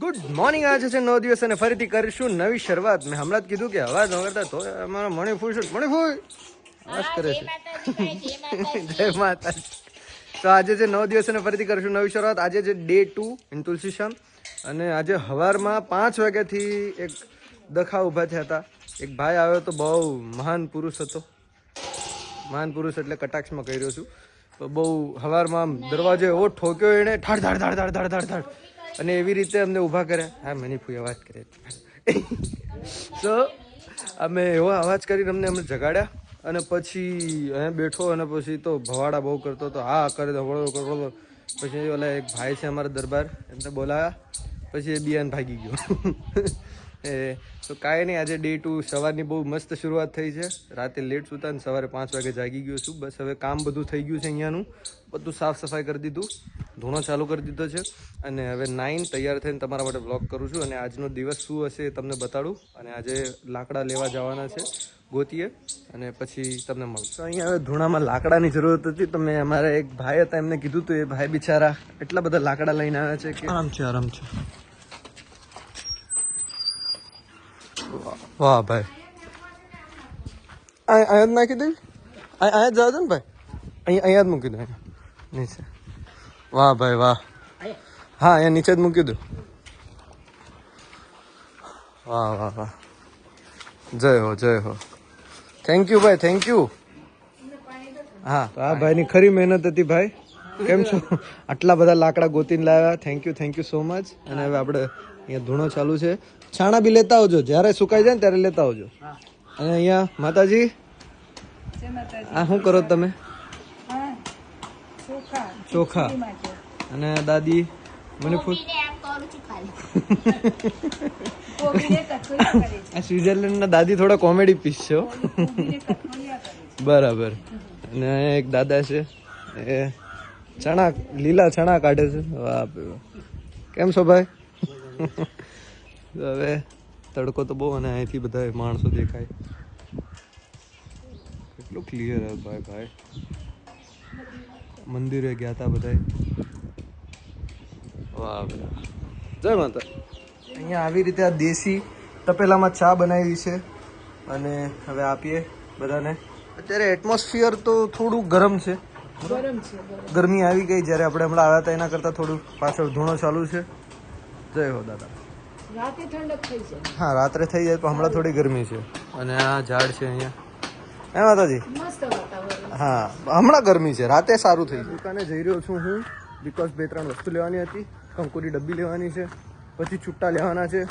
Good morning. આજે છે 9 દિવસ અને ફરીથી કરીશું નવી શરૂઆત. મેં હમણાં જ કીધું કે અવાજ ન કરતા તો અમારો મણિફૂલ છે. મણિફૂલ અવાજ કરે છે. જય માતા. તો આજે છે 9 દિવસ અને ફરીથી કરીશું નવી શરૂઆત. આજે છે ડે 2 ઇન તુલસીશ્યામ અને આજે સવારમાં 5 વાગ્યાથી એક દખા ઊભા થયા હતા. એક ભાઈ આવ્યો તો બહુ મહાન પુરુષ હતો. મહાન પુરુષ એટલે કટાક્ષમાં કહી રહ્યો છું. તો બહુ સવારમાં દરવાજે એવો ઠોક્યો એણે, ધાડ ધાડ ધાડ ધાડ ધાડ ધાડ ધાડ, અને એવી રીતે અમને ઊભા કર્યા. હા, મને ફૂઈ અવાજ કરે. તો અમે એવો અવાજ કરીને અમને જગાડ્યા અને પછી અહીંયા બેઠો અને પછી તો ભવાડા બહુ કરતો હતો. હા કરે તો વળો કરો. પછી ઓલા એક ભાઈ છે અમારા દરબાર, એમને બોલાવ્યા. પછી એ બિયાન ભાગી ગયો. તો કાંઈ નહીં, આજે ડે 2 સવારની બહુ મસ્ત શરૂઆત થઈ છે. રાતે લેટ સુતા ને સવારે 5 વાગે જાગી ગયો છું. બસ હવે કામ બધું થઈ ગયું છે. અહીંયાનું બધું સાફ સફાઈ કરી દીધું, ધૂણો ચાલુ કરી દીધો છે અને હવે 9 તૈયાર થઈને તમારા માટે બ્લોગ કરું છું. અને આજનો દિવસ શું હશે એ તમને બતાડું. અને આજે લાકડા લેવા જવાના છે ગોતીએ અને પછી તમને મળું. તો અહીંયા હવે ધૂણામાં લાકડાની જરૂરત હતી. તો મેં અમારા એક ભાઈ હતા એમને કીધું હતું. એ ભાઈ બિચારા એટલા બધા લાકડા લઈને આવ્યા છે કે આરામ છે, આરામ છે. વાહ ભાઈ, અહીંયા જ નાખી દઈ. અહીંયા જ જાવ છો ને ભાઈ, અહીંયા જ મૂકી દો. નીચે. વાહ ભાઈ વાહ. હા, અહીંયા નીચે જ મૂકી દો. વાહ વાહ વાહ, જય હો જય હો. થેન્ક યુ ભાઈ, થેન્ક યુ. હા, તો આ ભાઈની ખરી મહેનત હતી. ભાઈ કેમ છો? આટલા બધા લાકડા ગોતીને લાવ્યા. Thank you so much. અને હવે આપણે અહીંયા ધૂણો ચાલુ છે. છાણા બી લેતા આવજો, જ્યારે સુકાઈ જાય ને ત્યારે લેતા આવજો. અને અહીંયા માતાજી, આ શું કરો તમે? ચોખા. અને દાદી મણિફૂલ. આ સ્વિટરલેન્ડના દાદી થોડા કોમેડી પીસ છે. બરાબર. અને એક દાદા છે, એ ચણા, લીલા ચણા કાઢે છે. વાહ, કેમ છો ભાઈ? હવે તડકો તો બહુ, અને અહીંથી બધા માણસો દેખાય. કેટલું ક્લિયર હે ભાઈ. ભાઈ મંદિરે ગયા હતા બધા. વાહ, જય માતા. અહીંયા આવી રીતે આ દેશી તપેલામાં ચા બનાવી છે અને હવે આપીએ બધાને. અત્યારે એટમોસ્ફિયર તો થોડું ગરમ છે. ગરમી આવી ગઈ જ્યારે આપણે હમણાં આવ્યા હતા એના કરતાં થોડું પાછળ ધૂણો ચાલુ છે. જય હો દાદા. રાતે ઠંડક થઈ જાય. હા, રાત્રે થઈ જાય પણ હમણાં થોડી ગરમી છે. અને આ ઝાડ છે અહીંયા. હે માતાજી? મસ્ત વાતાવરણ. હા, હમણાં ગરમી છે, રાતે સારું થઈ ગયું. દુકાને જઈ રહ્યો છું હું, બિકોઝ 2-3 વસ્તુ લેવાની હતી. કંકુરી ડબ્બી લેવાની છે, પછી છુટ્ટા લેવાના છે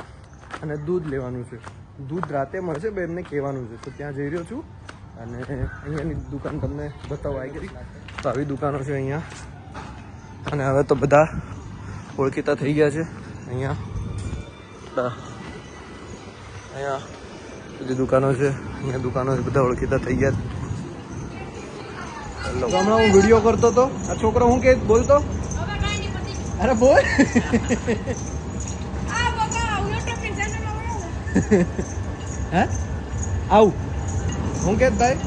અને દૂધ લેવાનું છે. દૂધ રાતે મળશે, બે એમને કહેવાનું છે. તો ત્યાં જઈ રહ્યો છું અને અહીંયાની દુકાન તમને બતાવવા આવી ગઈ. તો આવી દુકાનો છે અહીંયા. અને હવે તો બધા ઓળખીતા થઈ ગયા છે. અહીંયા બધી દુકાનો છે. અહીંયા દુકાનો બધા ઓળખીતા થઈ ગયા. તો હમણાં હું વિડીયો કરતો હતો. આ છોકરો હું કે બોલતો, અરે બોલ. હે આવું હું કે ભાઈ?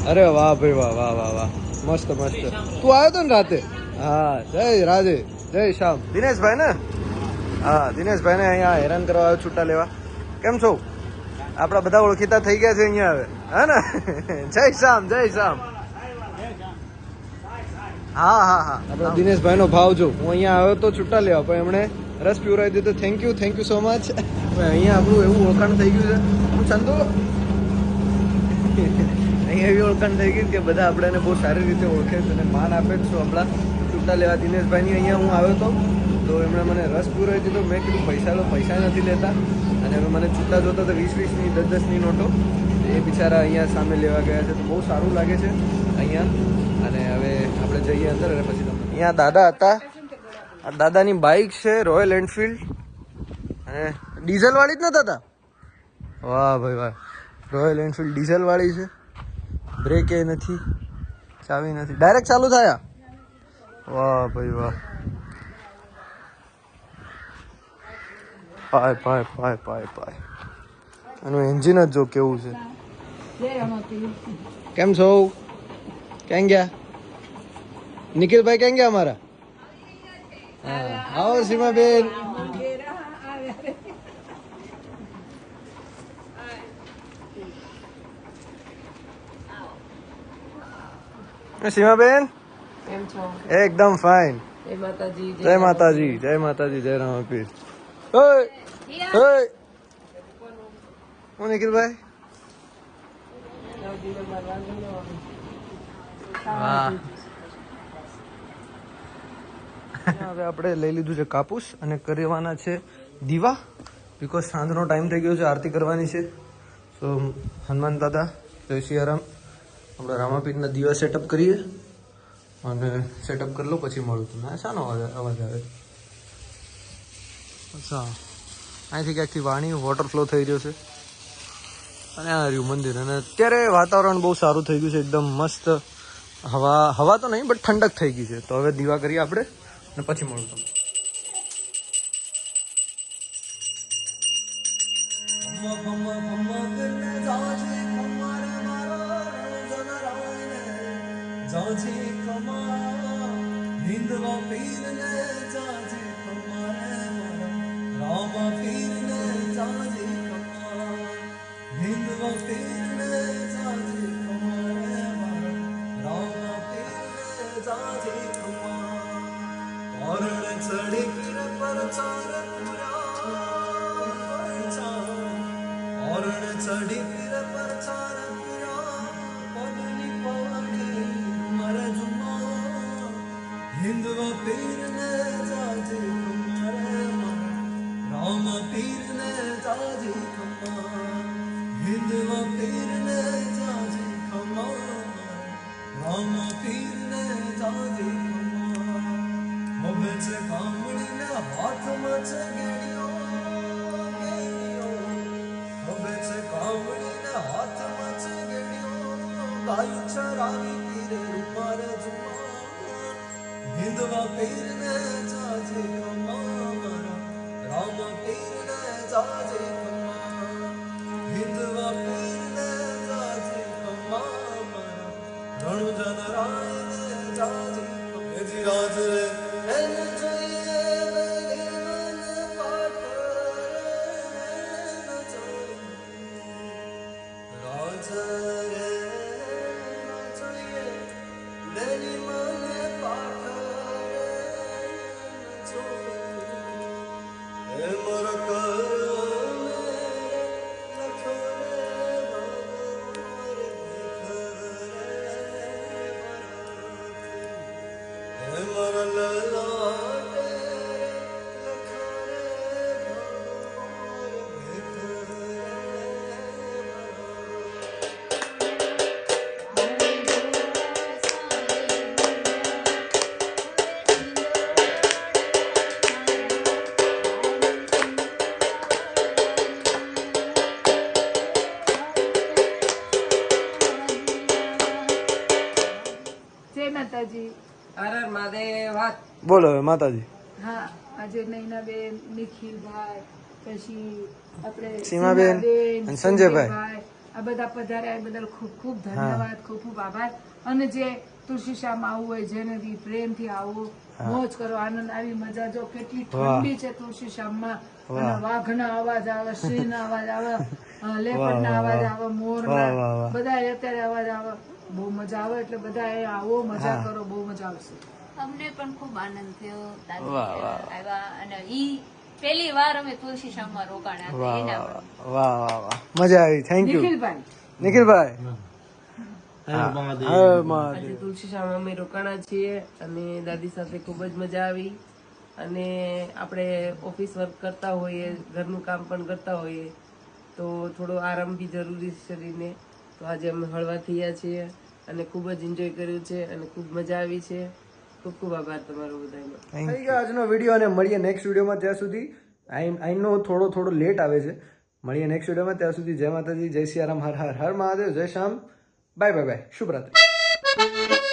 અરે વાહ ભાઈ વાહ વાહ વાહ વાહ, મસ્ત મસ્ત. તું આવ્યો તો ને રાતે? હા, જય રાધે, જય શ્યામ. દિનેશભાઈ ને? હા, દિનેશભાઈ ને અહીંયા હેરાન કરવા આવ્યો છૂટા લેવા. કેમ છો? આપણા બધા ઓળખીતા થઈ ગયા છે અહીંયા હવે, હે ને? જય શ્યામ, જય શ્યામ. હા હા હા, આપણા દિનેશભાઈ નો ભાવ જો. હું અહીંયા આવ્યો તો છૂટા લેવા, પણ એમણે રસ પીવડાવી દીધો. Thank you so much. અહીંયા આપણું એવું ઓળખાણ થઈ ગયું છે. હું ચંદુ, અહીંયા એવી ઓળખાણ થઈ ગઈ કે બધા આપણને બહુ સારી રીતે ઓળખે છે અને માન આપે છે. હમણાં છૂટા લેવા દિનેશભાઈની અહીંયા હું આવ્યો હતો તો એમણે મને રસ પીવડાવી દીધો. મેં કીધું પૈસા નથી લેતા. અને હવે મને છૂટા જોતા તો 20-20ની 10-10ની નોટો. એ બિચારા અહીંયા સામે લેવા ગયા છે. તો બહુ સારું લાગે છે અહીંયા. અને હવે આપણે જઈએ અંદર અને પછી અહીંયા દાદા હતા. આ દાદાની બાઇક છે રોયલ એનફિલ્ડ, અને ડીઝલ વાળી જ ન દાદા? વાહ ભાઈ વાહ, રોયલ એનફિલ્ડ ડીઝલ વાળી છે. બ્રેક એ નથી, ચાવી નથી, ડાયરેક્ટ ચાલુ થયા. વાહ ભાઈ વાહ. પાય આનું એન્જિન જ જો કેવું છે. કેમ છો? ક્યાં ગયા નિખિલભાઈ? ક્યાં ગયા અમારા? હા આવો સીમાબેન. સીમાબેન કેમ છો? એકદમ ફાઇન. જય માતાજી. જય માતાજી, જય માતાજી, જય રામાપીર. ઓય ઓય હું નિખિલભાઈ. વાહ. હવે આપણે લઈ લીધું છે કાપૂસ અને કરવાના છે દીવા, બીકોઝ સાંજનો ટાઈમ થઈ ગયો છે, આરતી કરવાની છે. સો હનુમાન દાદા, જય સિયારામ, આપણે રામાપીરના દીવા સેટઅપ કરીએ અને સેટઅપ કરી લો પછી મળું તમને. શાનો અવાજ આવે? અચ્છા, અહીંથી ક્યાંકથી વાણી વોટરફ્લો થઈ રહ્યો છે અને આ રહ્યું મંદિર. અને અત્યારે વાતાવરણ બહુ સારું થઈ ગયું છે, એકદમ મસ્ત. હવા તો નહીં બટ ઠંડક થઈ ગઈ છે. તો હવે દીવા કરીએ આપણે અને પછી મળું તમને. જય માતાજી. હર હર મહાદેવ. બોલો હવે માતાજી. હા, આજે નૈનાબેન, નિખિલભાઈ, પછી આપણે સીમાબેન અને સંજયભાઈ. આ બધા પધાર્યા એ બદલ ખૂબ ખૂબ ધન્યવાદ, ખૂબ ખૂબ આભાર. અને જે તુલસીશામાં આવવું હોય, જેને બી પ્રેમથી આવો, મોજ કરો, આનંદ આવી મજા. જો કેટલી ઠંડી છે તુલસીશામમાં, અને વાઘના અવાજ આવે, સિંહના અવાજ આવે, લેપડના અવાજ આવે, મોરના, બધા અત્યારે અવાજ આવે. બહુ મજા આવે. એટલે બધા એ આવો, મજા કરો, બહુ મજા આવશે. અમને પણ ખૂબ આનંદ થયો. દાદી આવ્યા અને ઈ પહેલી વાર અમે તુલસીશ્યામમાં રોકાણા હતા એના પર. વાહ વાહ વાહ, મજા આવી. Thank you નિખિલભાઈ. નિખિલભાઈ. આજે તુલસીશ્યામમાં અમે રોકાણા છીએ અને દાદી સાથે ખૂબ જ મજા આવી. અને આપણે ઓફિસ વર્ક કરતા હોઈએ, ઘરનું કામ પણ કરતા હોઈએ, તો થોડો આરામ બી જરૂરી છે શરીરને. તો આજે અમે હળવા થયા છીએ અને ખૂબ જ એન્જોય કર્યું છે અને ખૂબ મજા આવી છે. ખૂબ ખૂબ આભાર તમારો બધાનો. થઈ ગયો આજનો વિડીયો અને મળીએ નેક્સ્ટ વિડીયોમાં. ત્યાં સુધી આઈ નો થોડો લેટ આવે છે. મળીએ નેક્સ્ટ વિડીયોમાં. ત્યાં સુધી જય માતાજી, જય સિયારામ, હર હર હર મહાદેવ, જય શ્યામ. Bye bye bye. શુભરાત્રી.